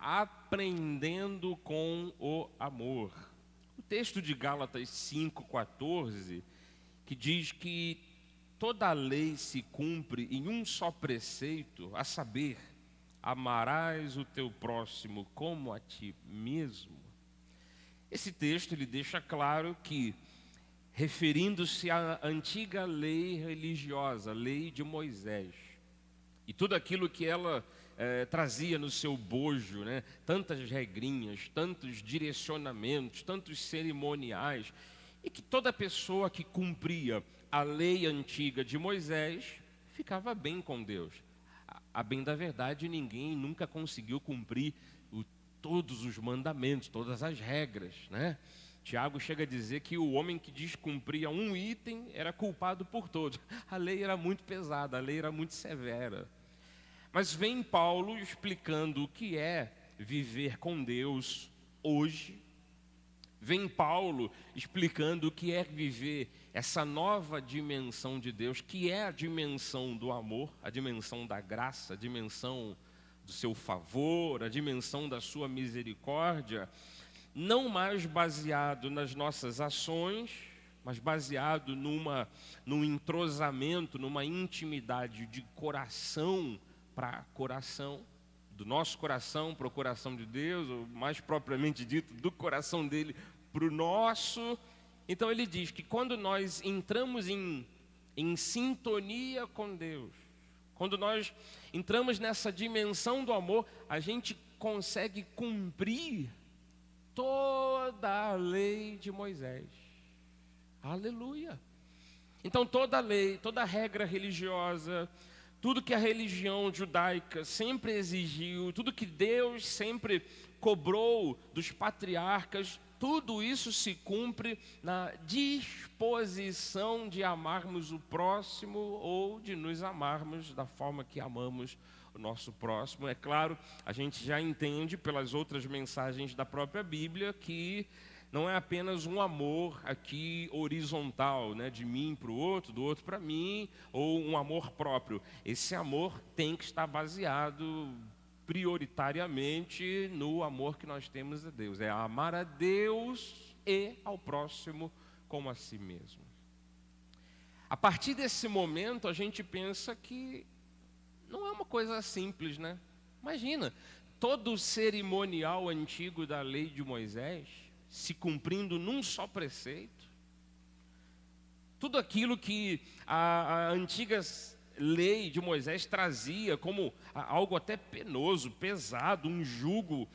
aprendendo com o amor. O texto de Gálatas 5,14, que diz que toda a lei se cumpre em um só preceito, a saber, amarás o teu próximo como a ti mesmo. Esse texto ele deixa claro que, referindo-se à antiga lei religiosa, a lei de Moisés, e tudo aquilo que ela trazia no seu bojo, né? Tantas regrinhas, tantos direcionamentos, tantos cerimoniais, e que toda pessoa que cumpria a lei antiga de Moisés ficava bem com Deus. A bem da verdade, ninguém nunca conseguiu cumprir todos os mandamentos, todas as regras, né? Tiago chega a dizer que o homem que descumpria um item era culpado por todos. A lei era muito pesada, a lei era muito severa. Mas vem Paulo explicando o que é viver com Deus hoje. Vem Paulo explicando o que é viver essa nova dimensão de Deus, que é a dimensão do amor, a dimensão da graça, a dimensão do seu favor, a dimensão da sua misericórdia, não mais baseado nas nossas ações, mas baseado num entrosamento, numa intimidade de coração para coração, do nosso coração para o coração de Deus, ou mais propriamente dito, do coração dele para o nosso. Então ele diz que quando nós entramos em sintonia com Deus, quando nós entramos nessa dimensão do amor, a gente consegue cumprir toda a lei de Moisés. Aleluia! Então toda a lei, toda a regra religiosa, tudo que a religião judaica sempre exigiu, tudo que Deus sempre cobrou dos patriarcas, tudo isso se cumpre na disposição de amarmos o próximo ou de nos amarmos da forma que amamos o nosso próximo. É claro, a gente já entende pelas outras mensagens da própria Bíblia que não é apenas um amor aqui horizontal, né, de mim para o outro, do outro para mim, ou um amor próprio. Esse amor tem que estar baseado prioritariamente no amor que nós temos a Deus. É amar a Deus e ao próximo como a si mesmo. A partir desse momento, a gente pensa que não é uma coisa simples, né? Imagina, todo o cerimonial antigo da lei de Moisés se cumprindo num só preceito. Tudo aquilo que a antiga lei de Moisés trazia como algo até penoso, pesado, um jugo,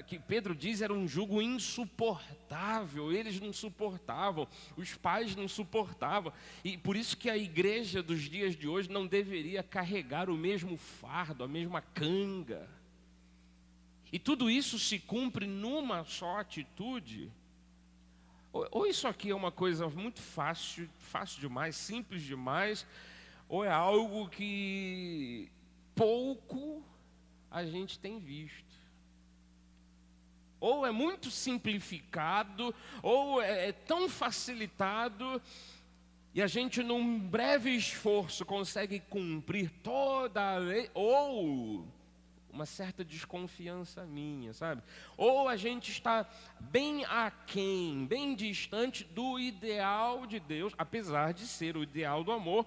que Pedro diz era um jugo insuportável. Eles não suportavam, os pais não suportavam, e por isso que a igreja dos dias de hoje não deveria carregar o mesmo fardo, a mesma canga. E tudo isso se cumpre numa só atitude. Ou isso aqui é uma coisa muito fácil demais, simples demais, ou é algo que pouco a gente tem visto. Ou é muito simplificado, ou é tão facilitado, e a gente num breve esforço consegue cumprir toda a lei, ou uma certa desconfiança minha, sabe? Ou a gente está bem aquém, bem distante do ideal de Deus, apesar de ser o ideal do amor,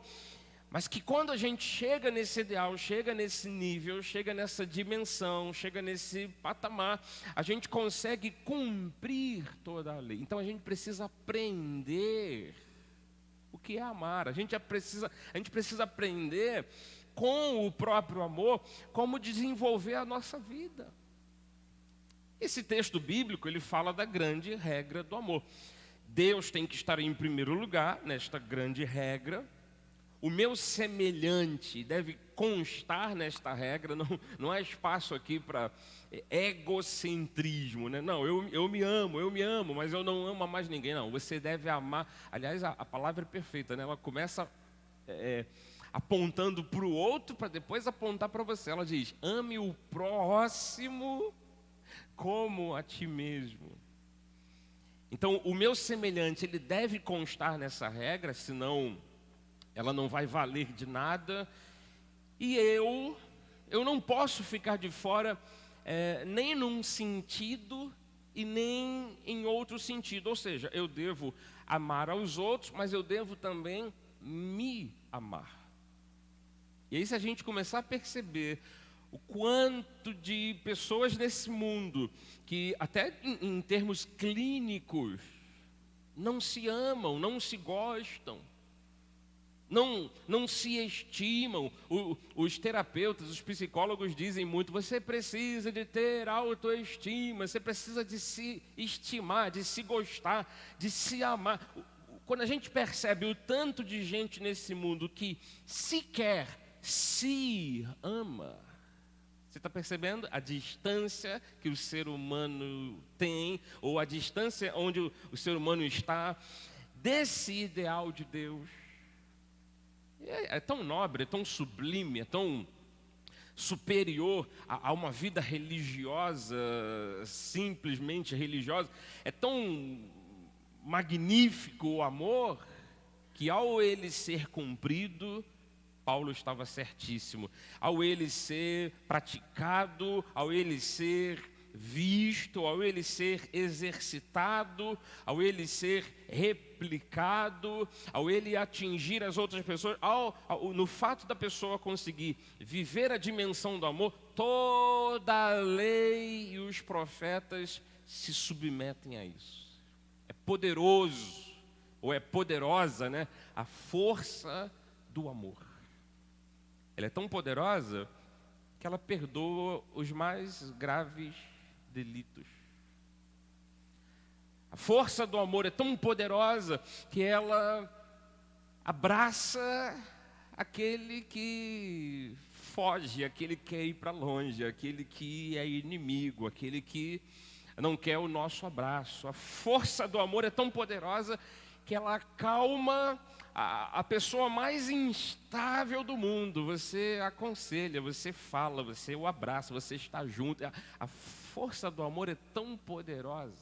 mas que quando a gente chega nesse ideal, chega nesse nível, chega nessa dimensão, chega nesse patamar, a gente consegue cumprir toda a lei. Então a gente precisa aprender o que é amar, a gente precisa aprender com o próprio amor, como desenvolver a nossa vida. Esse texto bíblico, ele fala da grande regra do amor. Deus tem que estar em primeiro lugar, nesta grande regra. O meu semelhante deve constar nesta regra, não há espaço aqui para egocentrismo, né? Não, eu me amo, mas eu não amo mais ninguém. Não, você deve amar. Aliás, a palavra é perfeita, né? Ela começa apontando para o outro, para depois apontar para você. Ela diz, ame o próximo como a ti mesmo. Então, o meu semelhante, ele deve constar nessa regra, senão ela não vai valer de nada. E eu não posso ficar de fora nem num sentido e nem em outro sentido. Ou seja, eu devo amar aos outros, mas eu devo também me amar. E aí, se a gente começar a perceber o quanto de pessoas nesse mundo que até em termos clínicos não se amam, não se gostam, não se estimam. Os terapeutas, os psicólogos dizem muito: você precisa de ter autoestima, você precisa de se estimar, de se gostar, de se amar. Quando a gente percebe o tanto de gente nesse mundo que sequer se ama, você está percebendo a distância que o ser humano tem, ou a distância onde o ser humano está desse ideal de Deus? É tão nobre, é tão sublime, é tão superior a uma vida religiosa, simplesmente religiosa. É tão magnífico o amor, que ao ele ser cumprido, Paulo estava certíssimo. Ao ele ser praticado, ao ele ser visto, ao ele ser exercitado, ao ele ser replicado, ao ele atingir as outras pessoas, no fato da pessoa conseguir viver a dimensão do amor, toda a lei e os profetas se submetem a isso. É poderoso, ou é poderosa, né, a força do amor. Ela é tão poderosa que ela perdoa os mais graves delitos. A força do amor é tão poderosa que ela abraça aquele que foge, aquele que quer ir para longe, aquele que é inimigo, aquele que não quer o nosso abraço. A força do amor é tão poderosa que ela acalma a pessoa mais instável do mundo. Você aconselha, você fala, você o abraça, você está junto. A força do amor é tão poderosa.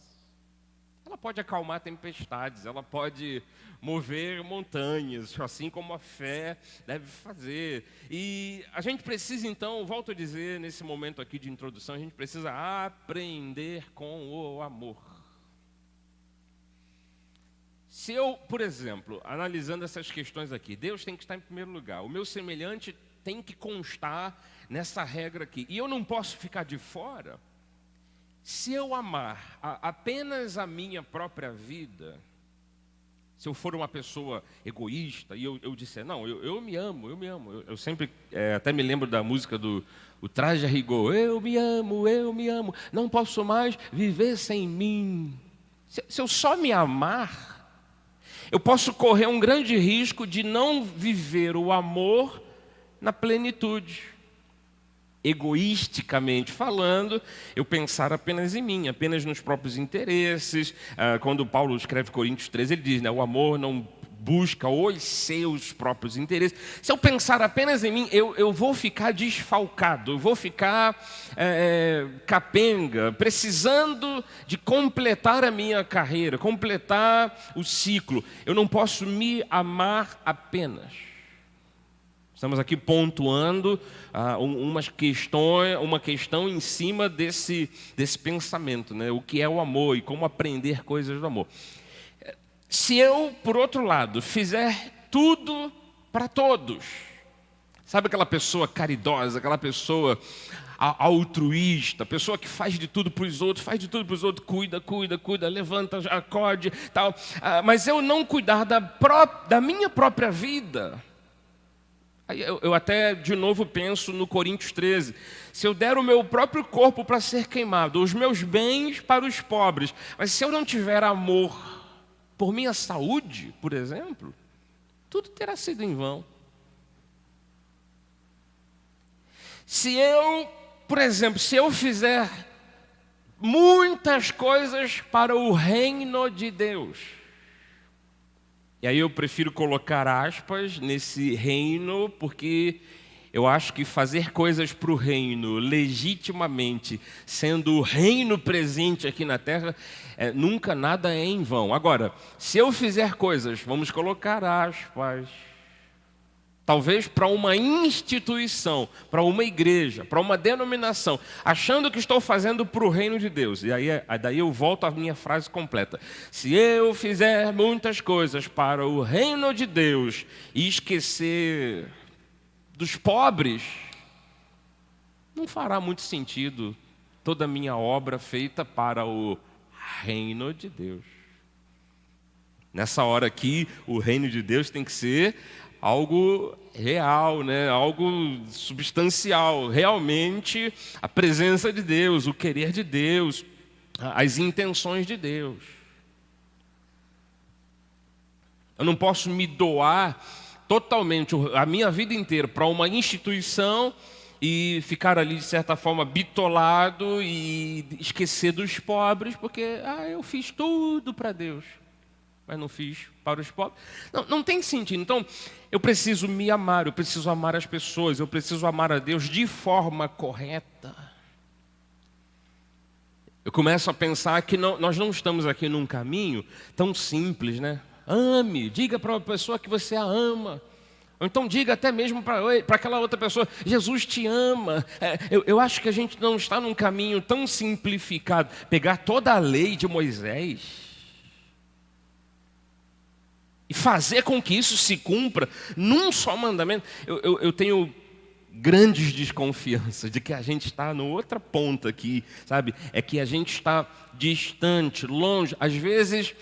Ela pode acalmar tempestades, ela pode mover montanhas, assim como a fé deve fazer. E a gente precisa então, volto a dizer nesse momento aqui de introdução, a gente precisa aprender com o amor. Se eu, por exemplo, analisando essas questões aqui, Deus tem que estar em primeiro lugar, o meu semelhante tem que constar nessa regra aqui, e eu não posso ficar de fora. Se eu amar apenas a minha própria vida, se eu for uma pessoa egoísta e eu disser, não, eu me amo, eu sempre até me lembro da música do Traje a Rigor, eu me amo, não posso mais viver sem mim. Se eu só me amar, eu posso correr um grande risco de não viver o amor na plenitude. Egoisticamente falando, eu pensar apenas em mim, apenas nos próprios interesses. Quando Paulo escreve Coríntios 13, ele diz, né, o amor não busca os seus próprios interesses. Se eu pensar apenas em mim, eu vou ficar desfalcado, eu vou ficar capenga, precisando de completar a minha carreira, completar o ciclo. Eu não posso me amar apenas. Estamos aqui pontuando uma questão em cima desse pensamento, né? O que é o amor e como aprender coisas do amor. Se eu, por outro lado, fizer tudo para todos, sabe aquela pessoa caridosa, aquela pessoa altruísta, pessoa que faz de tudo para os outros, cuida, levanta, acode, tal, mas eu não cuidar da minha própria vida. Aí eu até de novo penso no Coríntios 13, se eu der o meu próprio corpo para ser queimado, os meus bens para os pobres, mas se eu não tiver amor por minha saúde, por exemplo, tudo terá sido em vão. Se eu, por exemplo, se eu fizer muitas coisas para o reino de Deus, e aí eu prefiro colocar aspas nesse reino, porque eu acho que fazer coisas para o reino legitimamente, sendo o reino presente aqui na terra, nunca nada é em vão. Agora, se eu fizer coisas, vamos colocar aspas, talvez para uma instituição, para uma igreja, para uma denominação, achando que estou fazendo para o reino de Deus. E aí, daí eu volto à minha frase completa. Se eu fizer muitas coisas para o reino de Deus e esquecer dos pobres, não fará muito sentido toda a minha obra feita para o reino de Deus. Nessa hora aqui, o reino de Deus tem que ser algo real, né? Algo substancial, realmente a presença de Deus, o querer de Deus, as intenções de Deus. Eu não posso me doar totalmente a minha vida inteira para uma instituição e ficar ali de certa forma bitolado e esquecer dos pobres, porque eu fiz tudo para Deus, mas não fiz para os pobres. Não tem sentido. Então, eu preciso me amar, eu preciso amar as pessoas, eu preciso amar a Deus de forma correta. Eu começo a pensar que nós não estamos aqui num caminho tão simples, né? Ame, diga para uma pessoa que você a ama. Ou então diga até mesmo para aquela outra pessoa, Jesus te ama. Eu acho que a gente não está num caminho tão simplificado. Pegar toda a lei de Moisés e fazer com que isso se cumpra num só mandamento. Eu tenho grandes desconfianças de que a gente está no outra ponta aqui, sabe? É que a gente está distante, longe, às vezes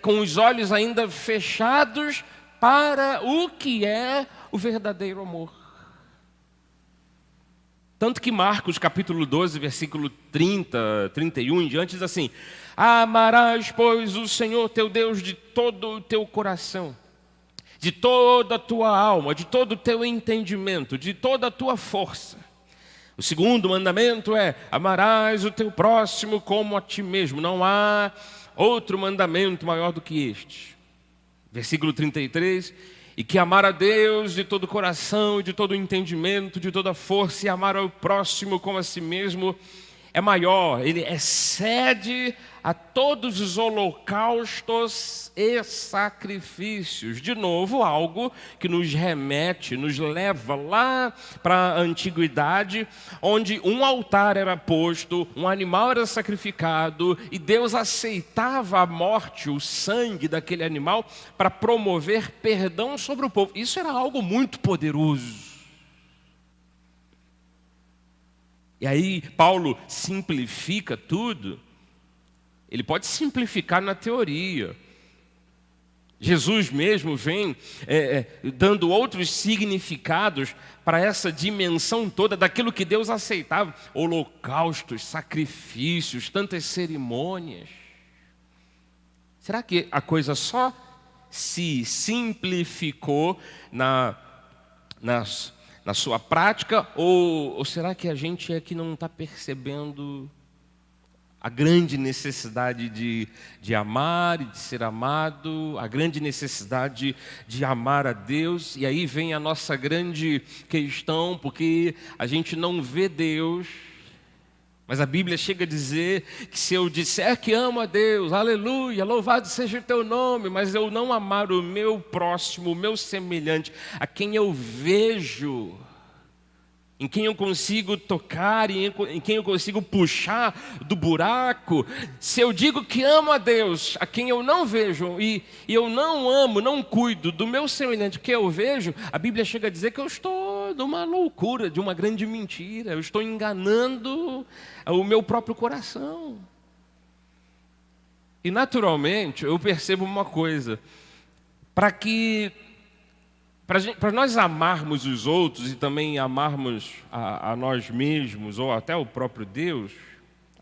com os olhos ainda fechados para o que é o verdadeiro amor. Tanto que Marcos capítulo 12, versículo 30, 31 em diante diz assim: amarás, pois, o Senhor teu Deus de todo o teu coração, de toda a tua alma, de todo o teu entendimento, de toda a tua força. O segundo mandamento é: amarás o teu próximo como a ti mesmo. Não há outro mandamento maior do que este. Versículo 33, e que amar a Deus de todo o coração, de todo o entendimento, de toda a força, e amar ao próximo como a si mesmo, é maior, ele excede a todos os holocaustos e sacrifícios. De novo, algo que nos remete, nos leva lá para a antiguidade, onde um altar era posto, um animal era sacrificado, e Deus aceitava a morte, o sangue daquele animal, para promover perdão sobre o povo. Isso era algo muito poderoso. E aí Paulo simplifica tudo. Ele pode simplificar na teoria. Jesus mesmo vem dando outros significados para essa dimensão toda daquilo que Deus aceitava. Holocaustos, sacrifícios, tantas cerimônias. Será que a coisa só se simplificou na sua prática, ou será que a gente é que não está percebendo a grande necessidade de amar e de ser amado, a grande necessidade de amar a Deus? E aí vem a nossa grande questão, porque a gente não vê Deus, mas a Bíblia chega a dizer que se eu disser que amo a Deus, aleluia, louvado seja o teu nome, mas eu não amar o meu próximo, o meu semelhante, a quem eu vejo, em quem eu consigo tocar, em quem eu consigo puxar do buraco, se eu digo que amo a Deus, a quem eu não vejo, e eu não amo, não cuido do meu semelhante que eu vejo, a Bíblia chega a dizer que eu estou numa loucura, de uma grande mentira, eu estou enganando o meu próprio coração. E naturalmente eu percebo uma coisa: para nós amarmos os outros e também amarmos a nós mesmos, ou até o próprio Deus,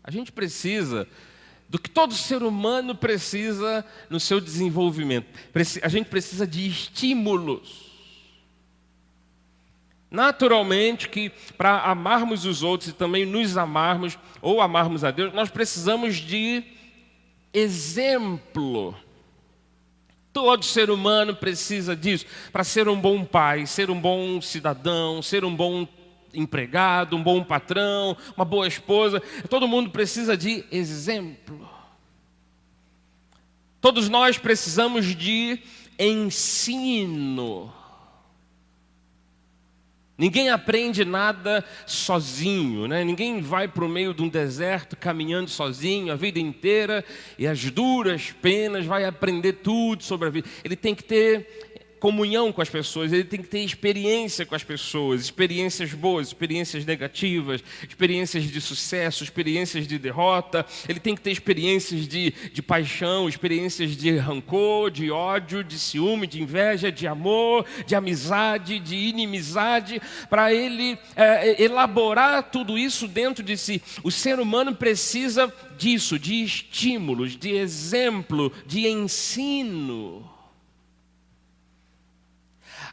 a gente precisa do que todo ser humano precisa no seu desenvolvimento. A gente precisa de estímulos. Naturalmente que para amarmos os outros e também nos amarmos, ou amarmos a Deus, nós precisamos de exemplo. Todo ser humano precisa disso para ser um bom pai, ser um bom cidadão, ser um bom empregado, um bom patrão, uma boa esposa. Todo mundo precisa de exemplo. Todos nós precisamos de ensino. Ninguém aprende nada sozinho, né? Ninguém vai para o meio de um deserto caminhando sozinho a vida inteira e as duras penas vai aprender tudo sobre a vida. Ele tem que ter comunhão com as pessoas, ele tem que ter experiência com as pessoas, experiências boas, experiências negativas, experiências de sucesso, experiências de derrota, ele tem que ter experiências de paixão, experiências de rancor, de ódio, de ciúme, de inveja, de amor, de amizade, de inimizade, para ele elaborar tudo isso dentro de si. O ser humano precisa disso, de estímulos, de exemplo, de ensino.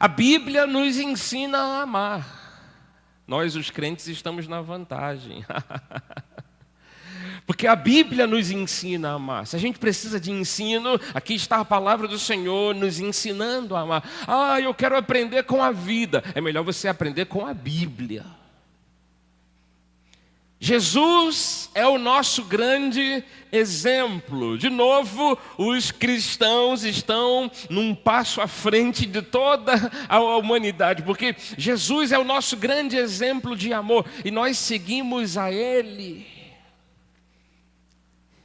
A Bíblia nos ensina a amar. Nós, os crentes, estamos na vantagem. Porque a Bíblia nos ensina a amar. Se a gente precisa de ensino, aqui está a palavra do Senhor nos ensinando a amar. Eu quero aprender com a vida. É melhor você aprender com a Bíblia. Jesus é o nosso grande exemplo. De novo, os cristãos estão num passo à frente de toda a humanidade, porque Jesus é o nosso grande exemplo de amor e nós seguimos a Ele.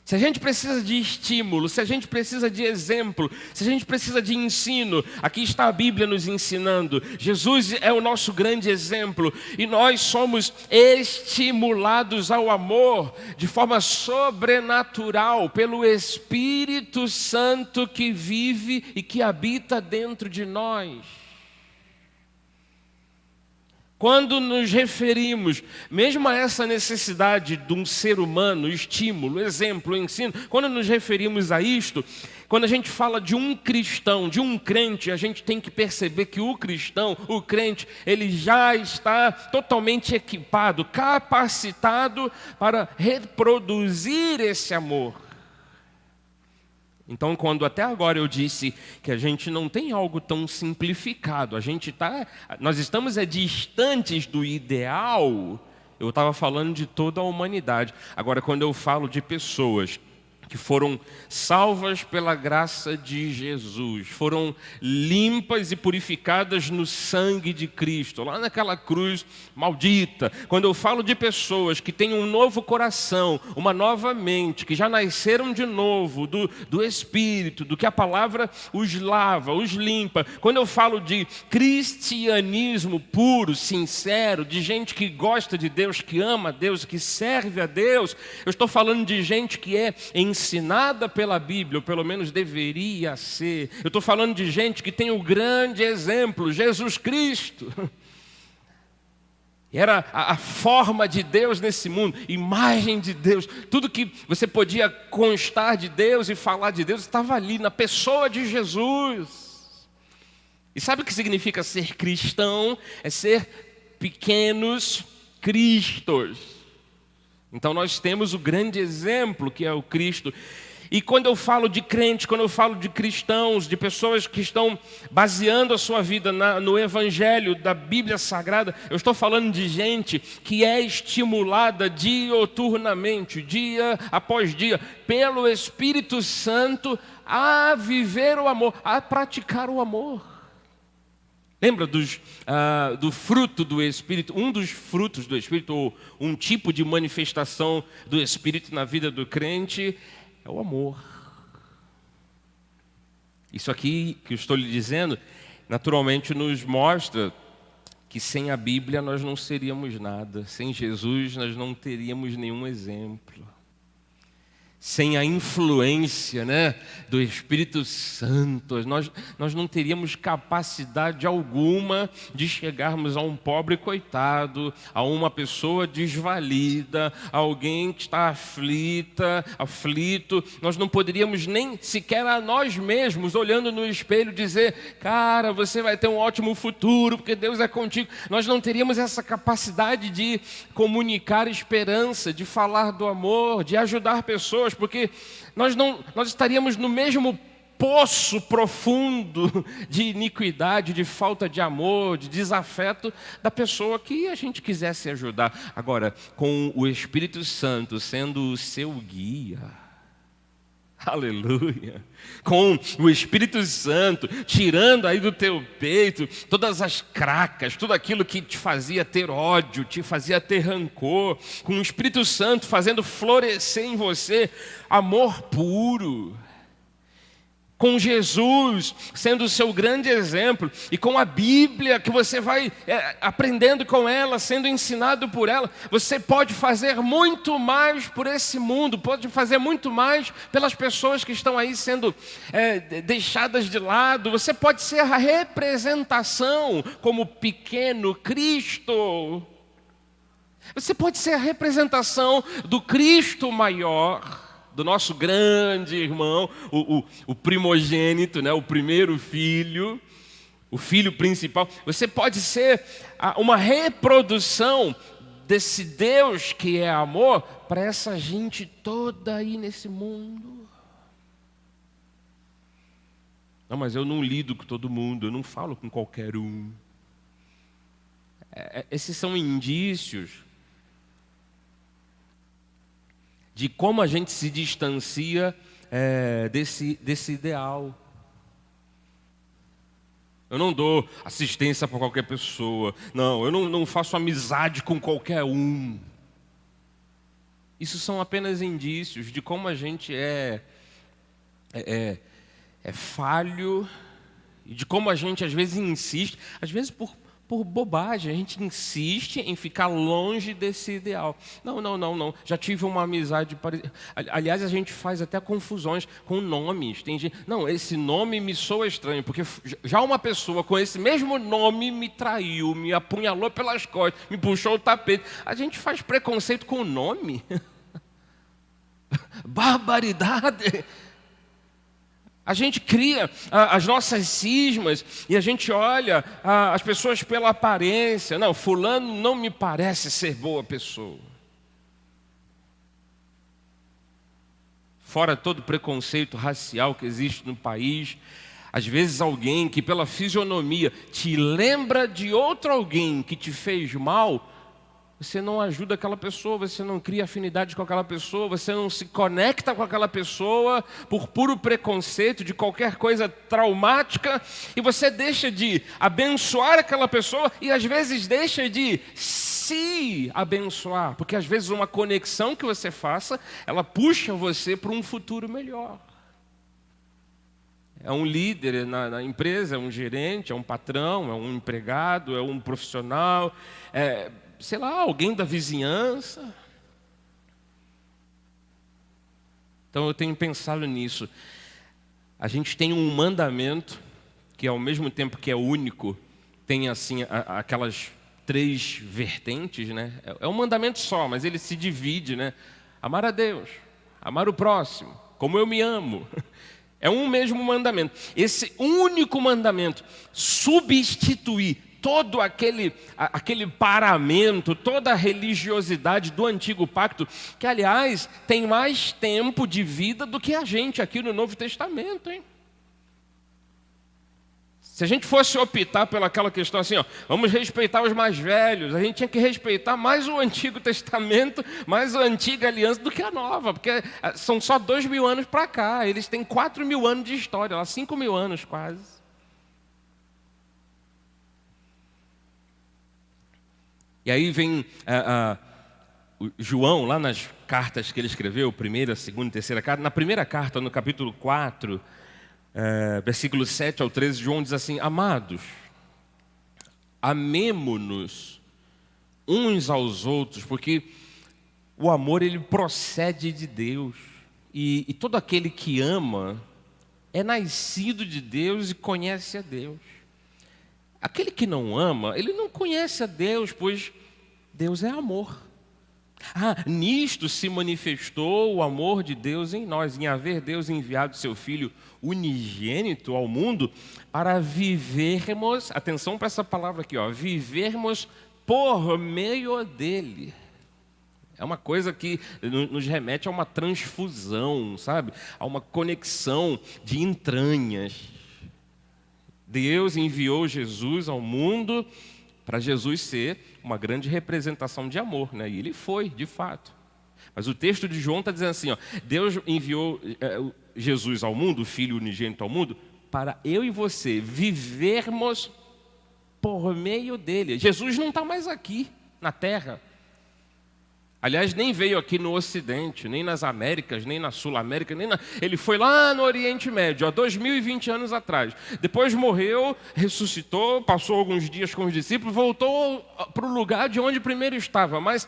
Se a gente precisa de estímulo, se a gente precisa de exemplo, se a gente precisa de ensino, aqui está a Bíblia nos ensinando. Jesus é o nosso grande exemplo e nós somos estimulados ao amor de forma sobrenatural pelo Espírito Santo que vive e que habita dentro de nós. Quando nos referimos, mesmo a essa necessidade de um ser humano, estímulo, exemplo, ensino, quando nos referimos a isto, quando a gente fala de um cristão, de um crente, a gente tem que perceber que o cristão, o crente, ele já está totalmente equipado, capacitado para reproduzir esse amor. Então, quando até agora eu disse que a gente não tem algo tão simplificado, nós estamos distantes do ideal, eu estava falando de toda a humanidade. Agora, quando eu falo de pessoas que foram salvas pela graça de Jesus, foram limpas e purificadas no sangue de Cristo, lá naquela cruz maldita. Quando eu falo de pessoas que têm um novo coração, uma nova mente, que já nasceram de novo do Espírito, do que a palavra os lava, os limpa. Quando eu falo de cristianismo puro, sincero, de gente que gosta de Deus, que ama a Deus, que serve a Deus, eu estou falando de gente que é ensinada pela Bíblia, ou pelo menos deveria ser. Eu estou falando de gente que tem o grande exemplo, Jesus Cristo. Era a forma de Deus nesse mundo, imagem de Deus. Tudo que você podia constar de Deus e falar de Deus estava ali, na pessoa de Jesus. E sabe o que significa ser cristão? É ser pequenos cristos. Então nós temos o grande exemplo que é o Cristo. E quando eu falo de crente, quando eu falo de cristãos, de pessoas que estão baseando a sua vida no Evangelho da Bíblia Sagrada, eu estou falando de gente que é estimulada dioturnamente, dia após dia, pelo Espírito Santo a viver o amor, a praticar o amor. Lembra do fruto do Espírito? Um dos frutos do Espírito, ou um tipo de manifestação do Espírito na vida do crente, é o amor. Isso aqui que eu estou lhe dizendo, naturalmente nos mostra que sem a Bíblia nós não seríamos nada. Sem Jesus nós não teríamos nenhum exemplo. Sem a influência, do Espírito Santo, nós não teríamos capacidade alguma de chegarmos a um pobre coitado, a uma pessoa desvalida, a alguém que está aflito. Nós não poderíamos nem sequer a nós mesmos, olhando no espelho, dizer: cara, você vai ter um ótimo futuro, porque Deus é contigo. Nós não teríamos essa capacidade de comunicar esperança, de falar do amor, de ajudar pessoas, porque nós estaríamos no mesmo poço profundo de iniquidade, de falta de amor, de desafeto da pessoa que a gente quisesse ajudar. Agora, com o Espírito Santo sendo o seu guia, Aleluia. Com o Espírito Santo, tirando aí do teu peito todas as cracas, tudo aquilo que te fazia ter ódio, te fazia ter rancor. Com o Espírito Santo fazendo florescer em você amor puro. Com Jesus sendo o seu grande exemplo, e com a Bíblia que você vai aprendendo com ela, sendo ensinado por ela, você pode fazer muito mais por esse mundo, pode fazer muito mais pelas pessoas que estão aí sendo deixadas de lado. Você pode ser a representação como pequeno Cristo. Você pode ser a representação do Cristo maior, do nosso grande irmão, o primogênito, né? O primeiro filho, o filho principal. Você pode ser uma reprodução desse Deus que é amor para essa gente toda aí nesse mundo. Não, mas eu não lido com todo mundo, eu não falo com qualquer um. Esses são indícios de como a gente se distancia desse ideal. Eu não dou assistência para qualquer pessoa. Não, eu não faço amizade com qualquer um. Isso são apenas indícios de como a gente é falho, e de como a gente às vezes insiste, às vezes por bobagem, a gente insiste em ficar longe desse ideal. Não. Já tive uma amizade parecida. Aliás, a gente faz até confusões com nomes. Tem gente, não, esse nome me soa estranho, porque já uma pessoa com esse mesmo nome me traiu, me apunhalou pelas costas, me puxou o tapete. A gente faz preconceito com o nome. Barbaridade. A gente cria as nossas cismas e a gente olha as pessoas pela aparência. Não, fulano não me parece ser boa pessoa. Fora todo preconceito racial que existe no país, às vezes alguém que pela fisionomia te lembra de outro alguém que te fez mal, você não ajuda aquela pessoa, você não cria afinidade com aquela pessoa, você não se conecta com aquela pessoa por puro preconceito de qualquer coisa traumática, e você deixa de abençoar aquela pessoa e às vezes deixa de se abençoar, porque às vezes uma conexão que você faça, ela puxa você para um futuro melhor. É um líder na empresa, é um gerente, é um patrão, é um empregado, é um profissional, sei lá, alguém da vizinhança. Então eu tenho pensado nisso. A gente tem um mandamento que ao mesmo tempo que é único, tem assim aquelas 3 vertentes, né? É um mandamento só, mas ele se divide, né? Amar a Deus, amar o próximo, como eu me amo. É um mesmo mandamento. Esse único mandamento substitui todo aquele paramento, toda a religiosidade do antigo pacto, que aliás tem mais tempo de vida do que a gente aqui no Novo Testamento, hein? Se a gente fosse optar pelaquela questão assim, vamos respeitar os mais velhos, a gente tinha que respeitar mais o Antigo Testamento, mais a Antiga Aliança do que a Nova, porque são só 2.000 anos para cá, eles têm 4.000 anos de história, 5.000 anos quase. E aí vem o João, lá nas cartas que ele escreveu, primeira, segunda e terceira carta. Na primeira carta, no capítulo 4, versículos 7 ao 13, João diz assim: amados, amemo-nos uns aos outros, porque o amor ele procede de Deus. E todo aquele que ama é nascido de Deus e conhece a Deus. Aquele que não ama, ele não conhece a Deus, pois Deus é amor. Nisto se manifestou o amor de Deus em nós, em haver Deus enviado seu Filho unigênito ao mundo para vivermos, atenção para essa palavra aqui, vivermos por meio dele. É uma coisa que nos remete a uma transfusão, sabe? A uma conexão de entranhas. Deus enviou Jesus ao mundo para Jesus ser uma grande representação de amor, né? E ele foi, de fato. Mas o texto de João está dizendo assim, ó, Deus enviou Jesus ao mundo, o Filho unigênito ao mundo, para eu e você vivermos por meio dele. Jesus não está mais aqui na Terra. Aliás, nem veio aqui no Ocidente, nem nas Américas, nem na Sul-América, ele foi lá no Oriente Médio, há 2020 anos atrás. Depois morreu, ressuscitou, passou alguns dias com os discípulos, voltou para o lugar de onde primeiro estava. Mas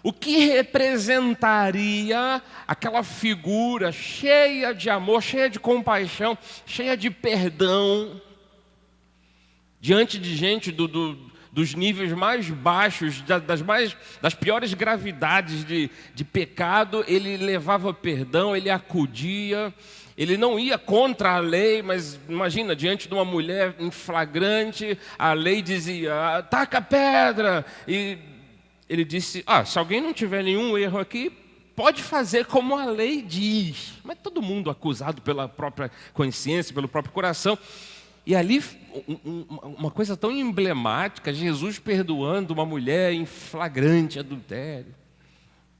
o que representaria aquela figura cheia de amor, cheia de compaixão, cheia de perdão, diante de gente dos níveis mais baixos, das piores gravidades de pecado, ele levava perdão, ele acudia, ele não ia contra a lei, mas imagina, diante de uma mulher em flagrante, a lei dizia, taca a pedra, e ele disse, se alguém não tiver nenhum erro aqui, pode fazer como a lei diz. Mas todo mundo acusado pela própria consciência, pelo próprio coração. E ali, uma coisa tão emblemática, Jesus perdoando uma mulher em flagrante adultério.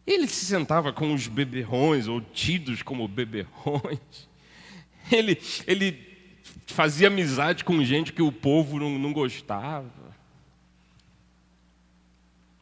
Ele se sentava com os beberrões, ou tidos como beberrões. Ele fazia amizade com gente que o povo não gostava.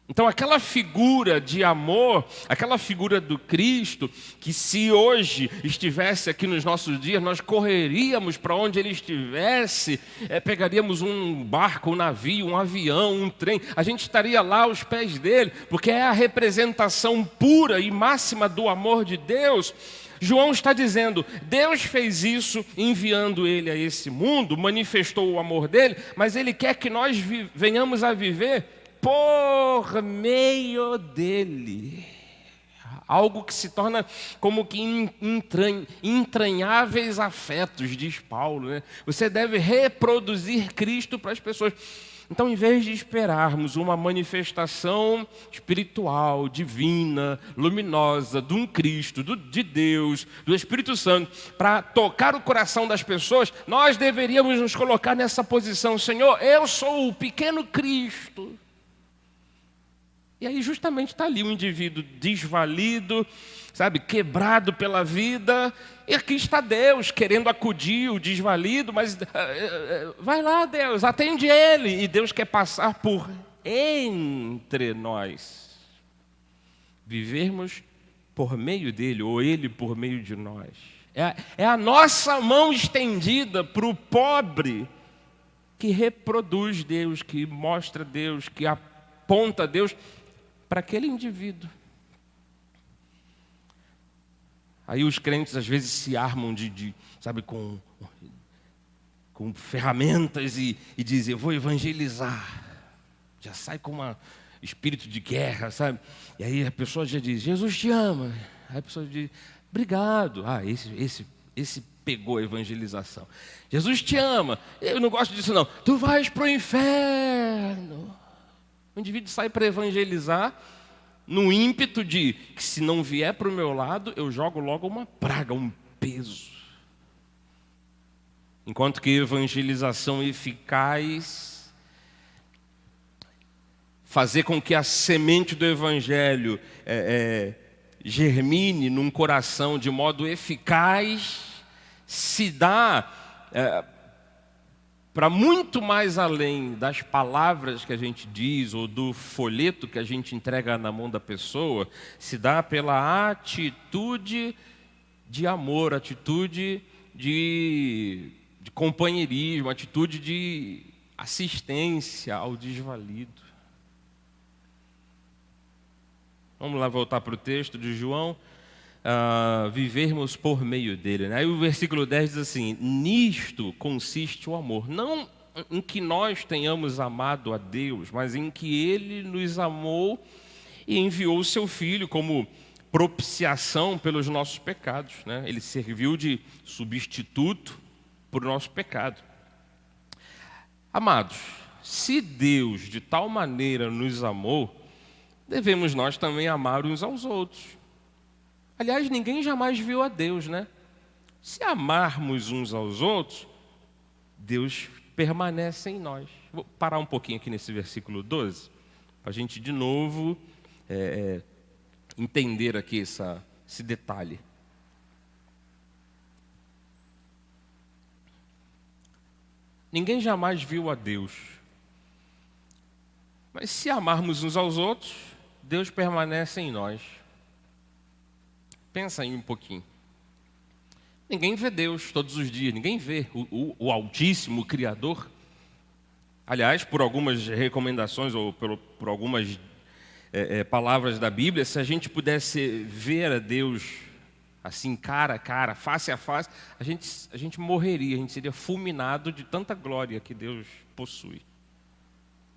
Então, aquela figura de amor, aquela figura do Cristo, que se hoje estivesse aqui nos nossos dias, nós correríamos para onde Ele estivesse, pegaríamos um barco, um navio, um avião, um trem, a gente estaria lá aos pés dele, porque é a representação pura e máxima do amor de Deus. João está dizendo, Deus fez isso enviando Ele a esse mundo, manifestou o amor dele, mas Ele quer que nós venhamos a viver por meio dele. Algo que se torna como que entranháveis afetos, diz Paulo, né? Você deve reproduzir Cristo para as pessoas. Então, em vez de esperarmos uma manifestação espiritual, divina, luminosa, de um Cristo, de Deus, do Espírito Santo, para tocar o coração das pessoas, nós deveríamos nos colocar nessa posição. Senhor, eu sou o pequeno Cristo. E aí justamente está ali um indivíduo desvalido, sabe, quebrado pela vida. E aqui está Deus querendo acudir o desvalido, mas vai lá, Deus, atende ele. E Deus quer passar por entre nós. Vivermos por meio dele, ou ele por meio de nós. É a nossa mão estendida para o pobre que reproduz Deus, que mostra Deus, que aponta Deus para aquele indivíduo. Aí os crentes às vezes se armam sabe, com ferramentas e dizem, eu vou evangelizar. Já sai com um espírito de guerra, sabe? E aí a pessoa já diz, Jesus te ama. Aí a pessoa diz, obrigado. Esse pegou a evangelização. Jesus te ama. Eu não gosto disso não. Tu vais para o inferno. O indivíduo sai para evangelizar no ímpeto de que se não vier para o meu lado, eu jogo logo uma praga, um peso. Enquanto que evangelização eficaz, fazer com que a semente do evangelho germine num coração de modo eficaz, se dá para muito mais além das palavras que a gente diz ou do folheto que a gente entrega na mão da pessoa, se dá pela atitude de amor, atitude de companheirismo, atitude de assistência ao desvalido. Vamos lá voltar para o texto de João. Vivermos por meio dele, né? Aí o versículo 10 diz assim, nisto consiste o amor, não em que nós tenhamos amado a Deus, mas em que Ele nos amou e enviou o seu Filho como propiciação pelos nossos pecados, né? Ele serviu de substituto por nosso pecado. Amados, se Deus de tal maneira nos amou, devemos nós também amar uns aos outros. Aliás, ninguém jamais viu a Deus, né? Se amarmos uns aos outros, Deus permanece em nós. Vou parar um pouquinho aqui nesse versículo 12, para a gente de novo entender aqui esse detalhe. Ninguém jamais viu a Deus. Mas se amarmos uns aos outros, Deus permanece em nós. Pensa aí um pouquinho. Ninguém vê Deus todos os dias, ninguém vê o Altíssimo, o Criador. Aliás, por algumas recomendações ou por algumas palavras da Bíblia, se a gente pudesse ver a Deus assim, cara a cara, face a face, a gente morreria, a gente seria fulminado de tanta glória que Deus possui.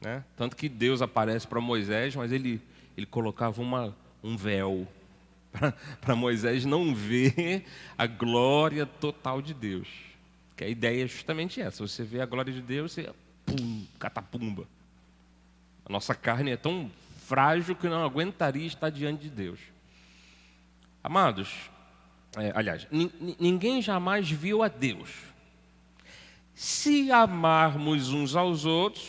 Né? Tanto que Deus aparece para Moisés, mas ele colocava um véu para Moisés não ver a glória total de Deus. Que a ideia é justamente essa: você vê a glória de Deus, você catapumba. A nossa carne é tão frágil que não aguentaria estar diante de Deus. Amados, aliás, ninguém jamais viu a Deus. Se amarmos uns aos outros,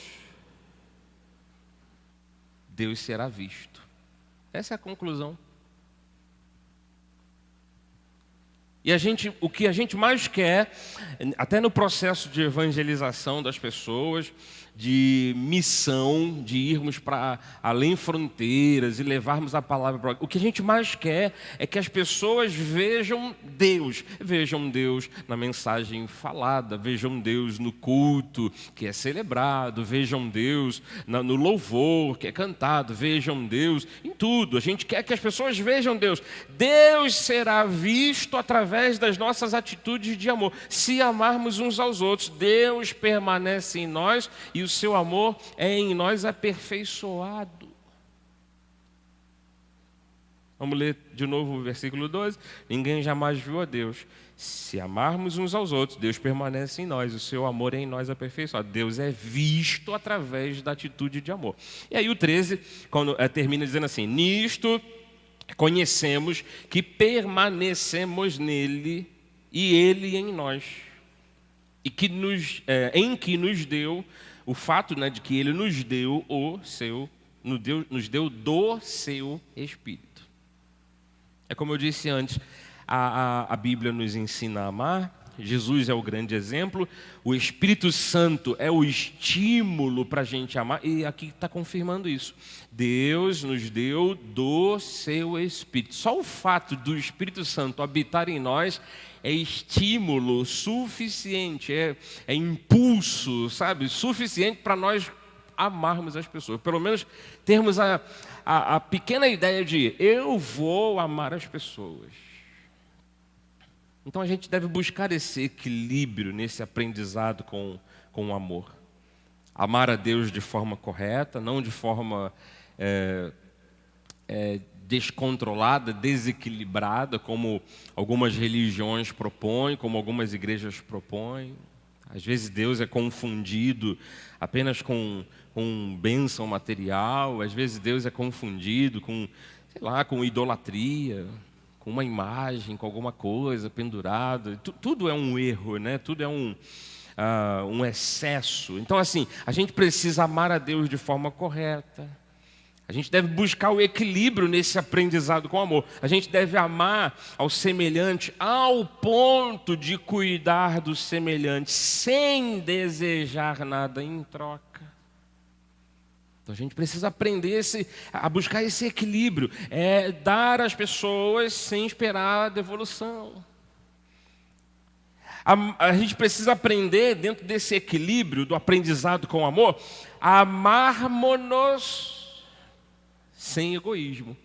Deus será visto. Essa é a conclusão. E o que a gente mais quer, até no processo de evangelização das pessoas, de missão, de irmos para além fronteiras e levarmos a palavra para... O que a gente mais quer é que as pessoas vejam Deus na mensagem falada, vejam Deus no culto que é celebrado, vejam Deus no louvor que é cantado, vejam Deus em tudo. A gente quer que as pessoas vejam Deus. Deus será visto através das nossas atitudes de amor. Se amarmos uns aos outros, Deus permanece em nós e o seu amor é em nós aperfeiçoado. Vamos ler de novo o versículo 12. Ninguém jamais viu a Deus. Se amarmos uns aos outros, Deus permanece em nós, o seu amor é em nós aperfeiçoado. Deus é visto através da atitude de amor. E aí o 13, quando termina dizendo assim: nisto conhecemos que permanecemos nele e ele em nós. E que em que nos deu o fato, de que ele nos deu nos deu do seu Espírito. É como eu disse antes, a Bíblia nos ensina a amar, Jesus é o grande exemplo, o Espírito Santo é o estímulo para a gente amar, e aqui está confirmando isso. Deus nos deu do seu Espírito. Só o fato do Espírito Santo habitar em nós é estímulo suficiente, é impulso, suficiente para nós amarmos as pessoas. Pelo menos termos a pequena ideia de eu vou amar as pessoas. Então a gente deve buscar esse equilíbrio nesse aprendizado com o amor. Amar a Deus de forma correta, não de forma descontrolada, desequilibrada, como algumas religiões propõem, como algumas igrejas propõem. Às vezes Deus é confundido apenas com bênção material, às vezes Deus é confundido com idolatria, com uma imagem, com alguma coisa pendurada. Tudo é um erro, tudo é um excesso. Então, assim, a gente precisa amar a Deus de forma correta. A gente deve buscar o equilíbrio nesse aprendizado com amor. A gente deve amar ao semelhante ao ponto de cuidar do semelhante, sem desejar nada em troca. Então a gente precisa aprender a buscar esse equilíbrio. Dar às pessoas sem esperar a devolução. A gente precisa aprender, dentro desse equilíbrio do aprendizado com amor, a amarmos-nos sem egoísmo.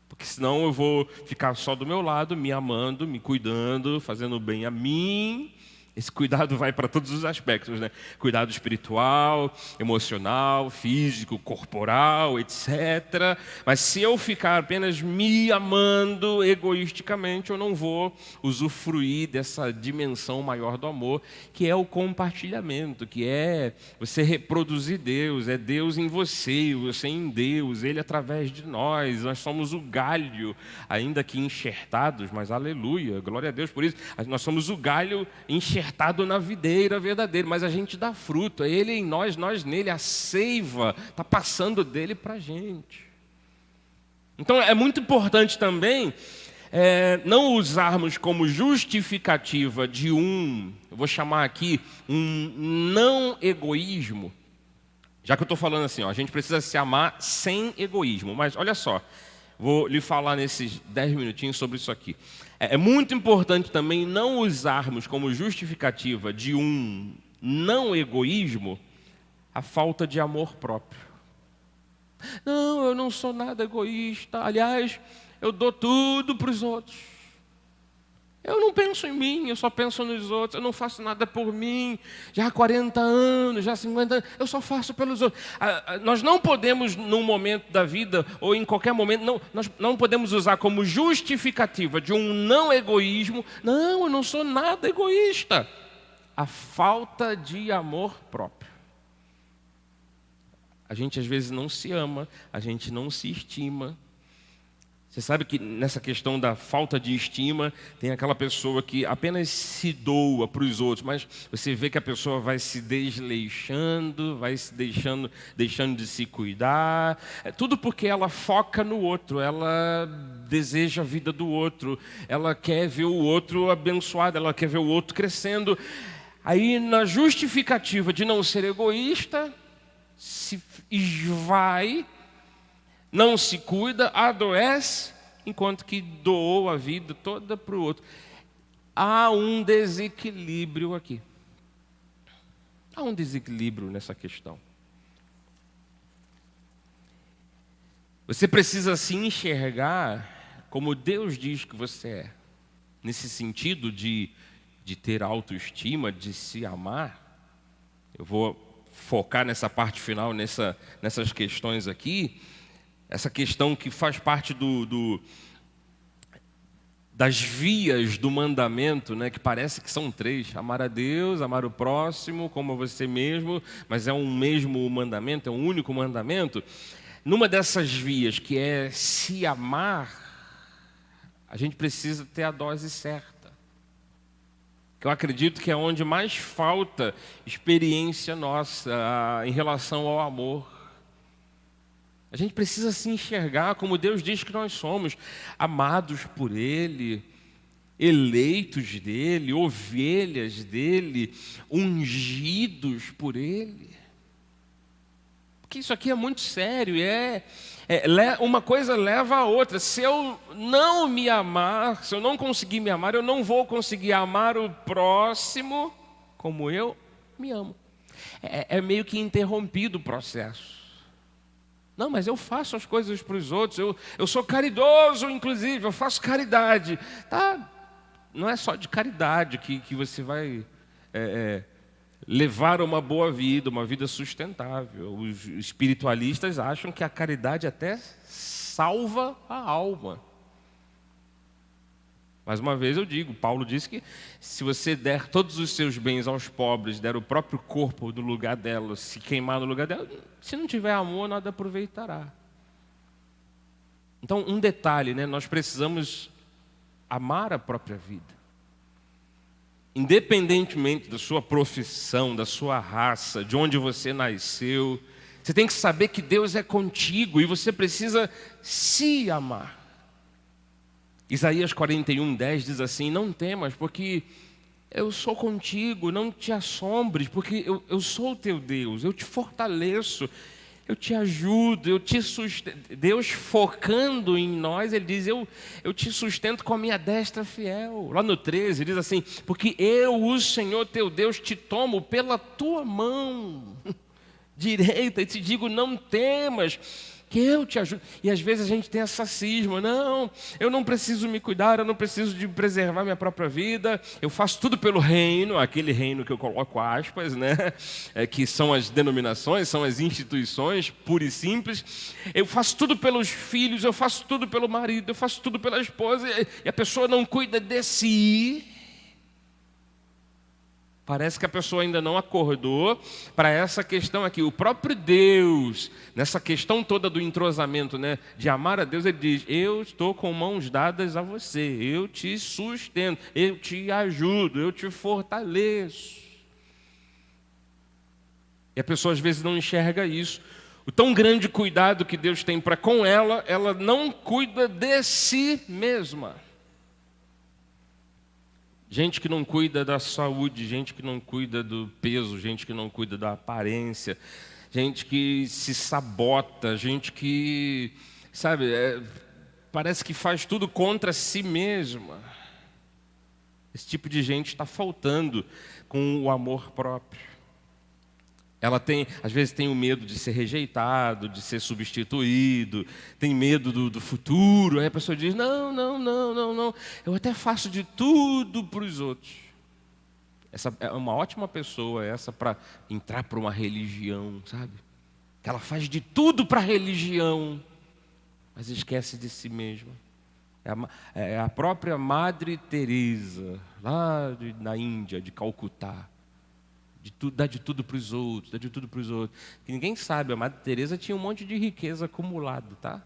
Porque senão eu vou ficar só do meu lado, me amando, me cuidando, fazendo bem a mim. Esse cuidado vai para todos os aspectos, Cuidado espiritual, emocional, físico, corporal, etc. Mas se eu ficar apenas me amando egoisticamente, eu não vou usufruir dessa dimensão maior do amor, que é o compartilhamento, que é você reproduzir Deus, é Deus em você em Deus, Ele através de nós. Nós somos o galho, ainda que enxertados, mas aleluia, glória a Deus por isso. Nós somos o galho enxertado na videira verdadeira, mas a gente dá fruto, é Ele em nós, nós nele, a seiva está passando dele para a gente. Então é muito importante também não usarmos como justificativa de eu vou chamar aqui, um não egoísmo. Já que eu estou falando assim, a gente precisa se amar sem egoísmo. Mas olha só, vou lhe falar nesses 10 minutinhos sobre isso aqui. É muito importante também não usarmos como justificativa de um não egoísmo a falta de amor próprio. Não, eu não sou nada egoísta. Aliás, eu dou tudo para os outros. Eu não penso em mim, eu só penso nos outros. Eu não faço nada por mim. Já há 40 anos, já há 50 anos, eu só faço pelos outros. Nós não podemos, num momento da vida, ou em qualquer momento, nós não podemos usar como justificativa de um não egoísmo. Não, eu não sou nada egoísta. A falta de amor próprio. A gente às vezes não se ama, a gente não se estima. Você sabe que nessa questão da falta de estima, tem aquela pessoa que apenas se doa para os outros, mas você vê que a pessoa vai se desleixando, vai se deixando de se cuidar. Tudo porque ela foca no outro, ela deseja a vida do outro, ela quer ver o outro abençoado, ela quer ver o outro crescendo. Aí, na justificativa de não ser egoísta, se esvai, não se cuida, adoece, enquanto que doou a vida toda para o outro. Há um desequilíbrio aqui. Há um desequilíbrio nessa questão. Você precisa se enxergar como Deus diz que você é. Nesse sentido de ter autoestima, de se amar. Eu vou focar nessa parte final, nessas questões aqui. Essa questão que faz parte das vias do mandamento, né, que parece que são 3. Amar a Deus, amar o próximo, como a você mesmo, mas é um mesmo mandamento, é um único mandamento. Numa dessas vias, que é se amar, a gente precisa ter a dose certa. Que eu acredito que é onde mais falta experiência nossa em relação ao amor. A gente precisa se enxergar como Deus diz que nós somos, amados por Ele, eleitos dEle, ovelhas dEle, ungidos por Ele. Porque isso aqui é muito sério, uma coisa leva a outra. Se eu não me amar, se eu não conseguir me amar, eu não vou conseguir amar o próximo como eu me amo. É meio que interrompido o processo. Não, mas eu faço as coisas para os outros, eu sou caridoso, inclusive, eu faço caridade. Tá? Não é só de caridade que você vai levar uma boa vida, uma vida sustentável. Os espiritualistas acham que a caridade até salva a alma. Mais uma vez eu digo, Paulo disse que se você der todos os seus bens aos pobres, der o próprio corpo no lugar dela, se queimar no lugar dela, se não tiver amor, nada aproveitará. Então, um detalhe, né? Nós precisamos amar a própria vida. Independentemente da sua profissão, da sua raça, de onde você nasceu, você tem que saber que Deus é contigo e você precisa se amar. Isaías 41:10 diz assim: não temas, porque eu sou contigo, não te assombres, porque eu sou o teu Deus, eu te fortaleço, eu te ajudo, eu te sustento. Deus focando em nós, Ele diz, eu te sustento com a minha destra fiel. Lá no 13 diz assim: porque eu, o Senhor teu Deus, te tomo pela tua mão direita e te digo, não temas, que eu te ajudo. E às vezes a gente tem essa cisma: não, eu não preciso me cuidar, eu não preciso de preservar minha própria vida, eu faço tudo pelo reino, aquele reino que eu coloco aspas, né? Que são as denominações, são as instituições, pura e simples. Eu faço tudo pelos filhos, eu faço tudo pelo marido, eu faço tudo pela esposa, e a pessoa não cuida de si. Parece que a pessoa ainda não acordou para essa questão aqui. O próprio Deus, nessa questão toda do entrosamento, né, de amar a Deus, Ele diz: eu estou com mãos dadas a você, eu te sustento, eu te ajudo, eu te fortaleço. E a pessoa às vezes não enxerga isso. O tão grande cuidado que Deus tem para com ela, ela não cuida de si mesma. Gente que não cuida da saúde, gente que não cuida do peso, gente que não cuida da aparência, gente que se sabota, gente que, sabe, parece que faz tudo contra si mesma. Esse tipo de gente está faltando com o amor próprio. Ela às vezes tem o medo de ser rejeitado, de ser substituído, tem medo do futuro. Aí a pessoa diz, não, eu até faço de tudo para os outros. Essa é uma ótima pessoa, essa, para entrar para uma religião, sabe? Que ela faz de tudo para a religião, mas esquece de si mesma. É a própria Madre Teresa, lá na Índia, de Calcutá. Dá de tudo para os outros, dá de tudo para os outros. Que ninguém sabe, a Madre Teresa tinha um monte de riqueza acumulado, tá?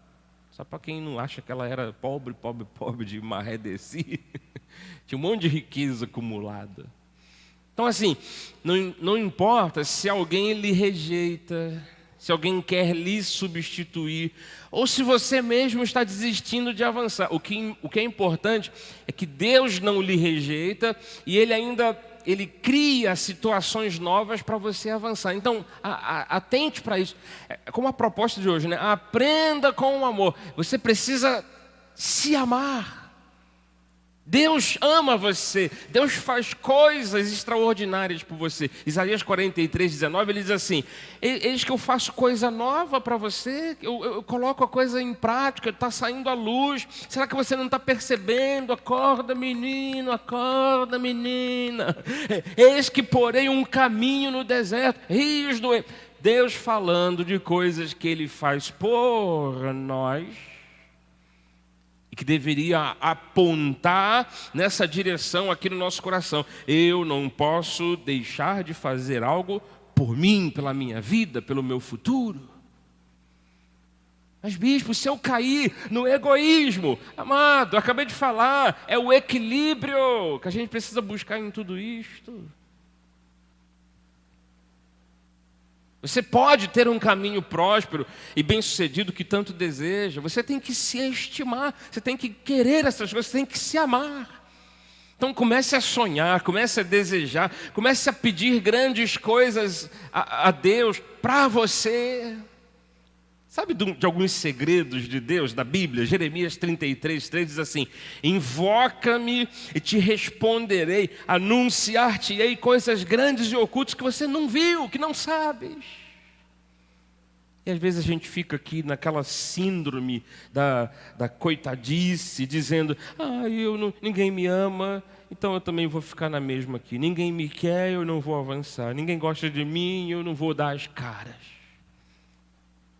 Só para quem não acha que ela era pobre de maré desci. Tinha um monte de riqueza acumulada. Então assim, não importa se alguém lhe rejeita, se alguém quer lhe substituir, ou se você mesmo está desistindo de avançar. O que é importante é que Deus não lhe rejeita e Ele cria situações novas para você avançar. Então, atente para isso. É como a proposta de hoje, né? Aprenda com o amor. Você precisa se amar. Deus ama você. Deus faz coisas extraordinárias por você. Isaías 43:19, ele diz assim, eis que eu faço coisa nova para você, eu coloco a coisa em prática, está saindo à luz. Será que você não está percebendo? Acorda, menino, acorda, menina. Eis que porei um caminho no deserto, rios do... Deus falando de coisas que Ele faz por nós, e que deveria apontar nessa direção aqui no nosso coração. Eu não posso deixar de fazer algo por mim, pela minha vida, pelo meu futuro. Mas bispo, se eu cair no egoísmo, amado, eu acabei de falar, é o equilíbrio que a gente precisa buscar em tudo isto. Você pode ter um caminho próspero e bem-sucedido que tanto deseja. Você tem que se estimar, você tem que querer essas coisas, você tem que se amar. Então comece a sonhar, comece a desejar, comece a pedir grandes coisas a Deus para você. Sabe de alguns segredos de Deus da Bíblia? Jeremias 33:3 diz assim, invoca-me e te responderei, anunciar-te-ei coisas grandes e ocultas que você não viu, que não sabes. E às vezes a gente fica aqui naquela síndrome da coitadice, dizendo, ninguém me ama, então eu também vou ficar na mesma aqui. Ninguém me quer, eu não vou avançar. Ninguém gosta de mim, eu não vou dar as caras.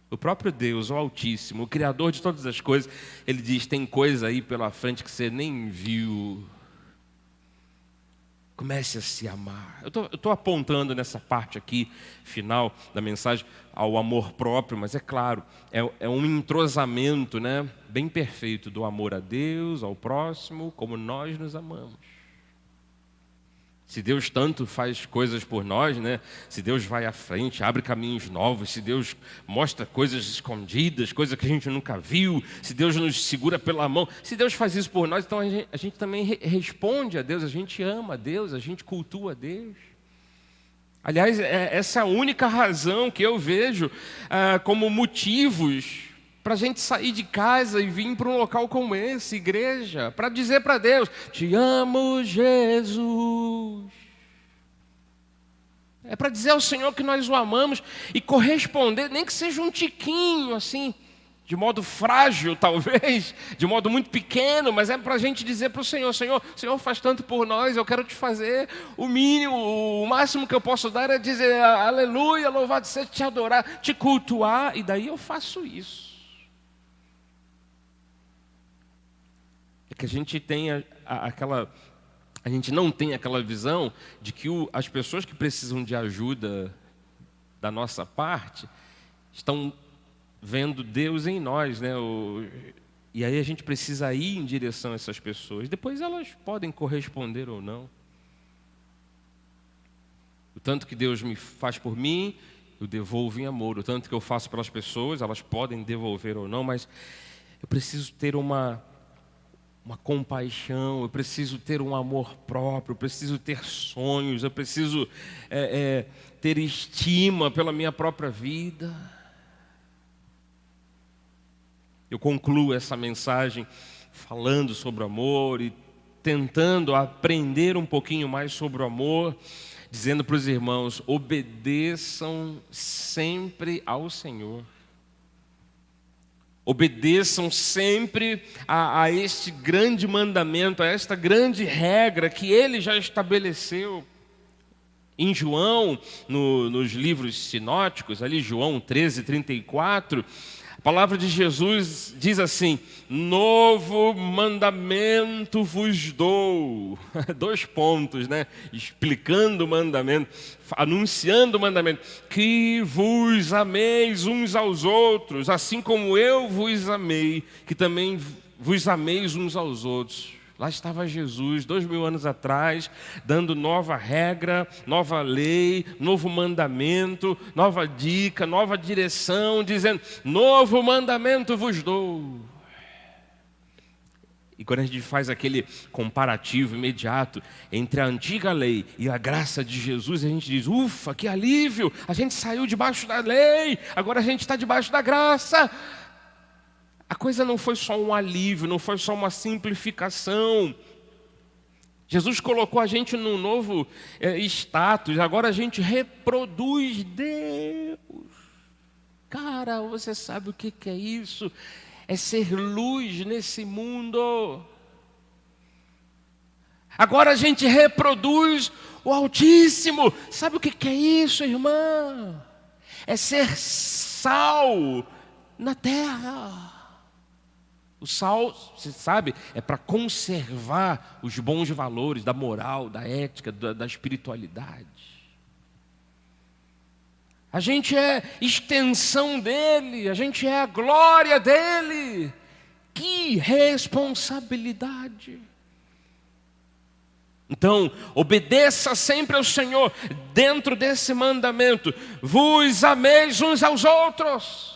O próprio Deus, o Altíssimo, o Criador de todas as coisas, Ele diz, tem coisa aí pela frente que você nem viu. Comece a se amar. Eu estou apontando nessa parte aqui, final da mensagem, ao amor próprio, mas é claro, é um entrosamento, né, bem perfeito do amor a Deus, ao próximo, como nós nos amamos. Se Deus tanto faz coisas por nós, né? Se Deus vai à frente, abre caminhos novos, se Deus mostra coisas escondidas, coisas que a gente nunca viu, se Deus nos segura pela mão, se Deus faz isso por nós, então a gente também responde a Deus, a gente ama a Deus, a gente cultua a Deus. Aliás, essa é a única razão que eu vejo como motivos para a gente sair de casa e vir para um local como esse, igreja, para dizer para Deus, te amo, Jesus. É para dizer ao Senhor que nós o amamos e corresponder, nem que seja um tiquinho assim, de modo frágil talvez, de modo muito pequeno, mas é para a gente dizer para o Senhor, o Senhor faz tanto por nós, eu quero te fazer o mínimo, o máximo que eu posso dar é dizer, aleluia, louvado seja, te adorar, te cultuar, e daí eu faço isso. É que a gente tenha a gente não tem aquela visão de que as pessoas que precisam de ajuda da nossa parte estão vendo Deus em nós, né? E aí a gente precisa ir em direção a essas pessoas. Depois elas podem corresponder ou não. O tanto que Deus me faz por mim, eu devolvo em amor. O tanto que eu faço pelas pessoas, elas podem devolver ou não, mas eu preciso ter uma compaixão, eu preciso ter um amor próprio, eu preciso ter sonhos, eu preciso ter estima pela minha própria vida. Eu concluo essa mensagem falando sobre o amor e tentando aprender um pouquinho mais sobre o amor, dizendo para os irmãos: obedeçam sempre ao Senhor. Obedeçam sempre a este grande mandamento, a esta grande regra que Ele já estabeleceu. Em João, nos livros sinóticos, ali João 13:34, a palavra de Jesus diz assim: novo mandamento vos dou. 2 pontos, né? Explicando o mandamento, anunciando o mandamento: que vos ameis uns aos outros, assim como eu vos amei, que também vos ameis uns aos outros. Lá estava Jesus, 2000 anos atrás, dando nova regra, nova lei, novo mandamento, nova dica, nova direção, dizendo: novo mandamento vos dou. E quando a gente faz aquele comparativo imediato entre a antiga lei e a graça de Jesus, a gente diz: ufa, que alívio, a gente saiu debaixo da lei, agora a gente está debaixo da graça. A coisa não foi só um alívio, não foi só uma simplificação. Jesus colocou a gente num novo status, agora a gente reproduz Deus. Cara, você sabe o que é isso? É ser luz nesse mundo. Agora a gente reproduz o Altíssimo. Sabe o que é isso, irmã? É ser sal na terra. O sal, você sabe, é para conservar os bons valores da moral, da ética, da espiritualidade. A gente é extensão dele, a gente é a glória dele. Que responsabilidade! Então, obedeça sempre ao Senhor dentro desse mandamento: vos ameis uns aos outros.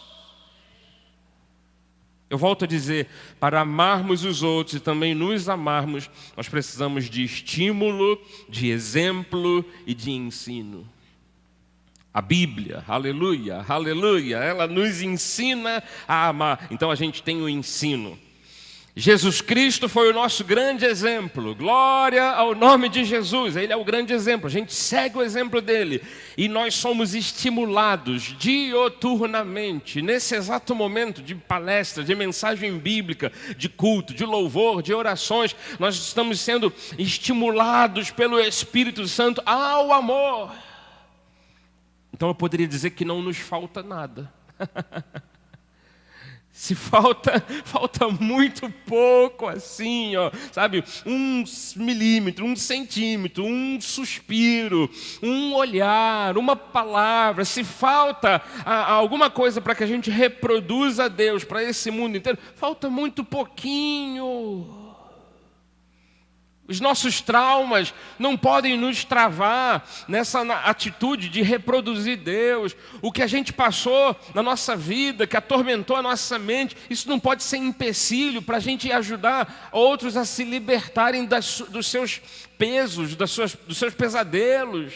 Eu volto a dizer, para amarmos os outros e também nos amarmos, nós precisamos de estímulo, de exemplo e de ensino. A Bíblia, aleluia, aleluia, ela nos ensina a amar. Então a gente tem o ensino. Jesus Cristo foi o nosso grande exemplo. Glória ao nome de Jesus. Ele é o grande exemplo. A gente segue o exemplo dele. E nós somos estimulados dioturnamente, nesse exato momento de palestra, de mensagem bíblica, de culto, de louvor, de orações. Nós estamos sendo estimulados pelo Espírito Santo ao amor. Então eu poderia dizer que não nos falta nada. Se falta muito pouco assim, ó, sabe? 1 milímetro, 1 centímetro, um suspiro, um olhar, uma palavra. Se falta alguma coisa para que a gente reproduza Deus para esse mundo inteiro, falta muito pouquinho. Os nossos traumas não podem nos travar nessa atitude de reproduzir Deus. O que a gente passou na nossa vida, que atormentou a nossa mente, isso não pode ser empecilho para a gente ajudar outros a se libertarem dos seus pesos, dos seus pesadelos.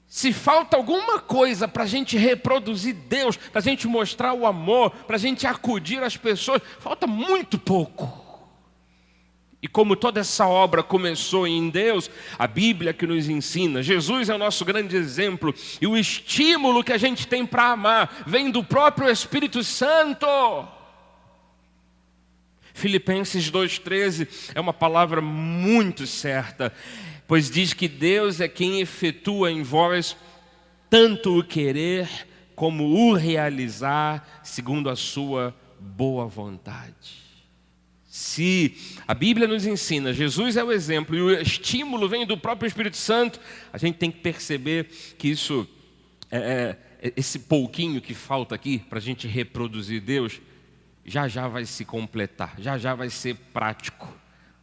Se falta alguma coisa para a gente reproduzir Deus, para a gente mostrar o amor, para a gente acudir as pessoas, falta muito pouco. E como toda essa obra começou em Deus, a Bíblia que nos ensina, Jesus é o nosso grande exemplo, e o estímulo que a gente tem para amar vem do próprio Espírito Santo. Filipenses 2,13 é uma palavra muito certa, pois diz que Deus é quem efetua em vós tanto o querer como o realizar segundo a sua boa vontade. Se a Bíblia nos ensina, Jesus é o exemplo e o estímulo vem do próprio Espírito Santo, a gente tem que perceber que isso, esse pouquinho que falta aqui para a gente reproduzir Deus, já vai se completar, já vai ser prático.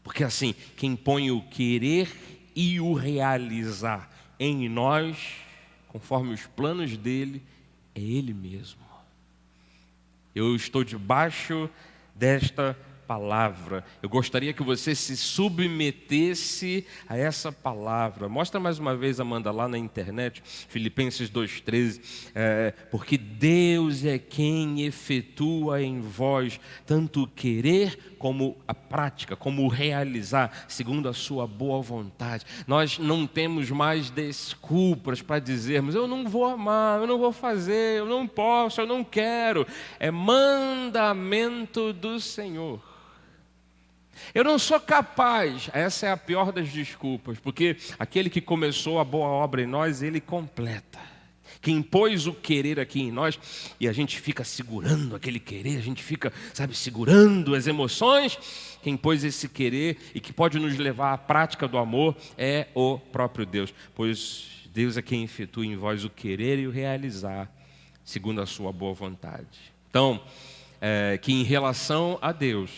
Porque assim, quem põe o querer e o realizar em nós, conforme os planos dele, é Ele mesmo. Eu estou debaixo desta palavra. Eu gostaria que você se submetesse a essa palavra. Mostra mais uma vez, Amanda, lá na internet, Filipenses 2,13. Porque Deus é quem efetua em vós tanto o querer como a prática, como o realizar, segundo a sua boa vontade. Nós não temos mais desculpas para dizermos: eu não vou amar, eu não vou fazer, eu não posso, eu não quero. É mandamento do Senhor. Eu não sou capaz. Essa é a pior das desculpas, porque aquele que começou a boa obra em nós, Ele completa. Quem pôs o querer aqui em nós, e a gente fica segurando aquele querer, a gente fica, segurando as emoções. Quem pôs esse querer e que pode nos levar à prática do amor é o próprio Deus, pois Deus é quem efetua em vós o querer e o realizar, segundo a sua boa vontade. Então, que em relação a Deus,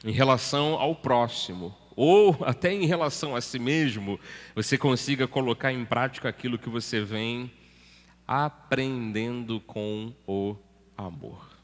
em relação ao próximo, ou até em relação a si mesmo, você consiga colocar em prática aquilo que você vem aprendendo com o amor.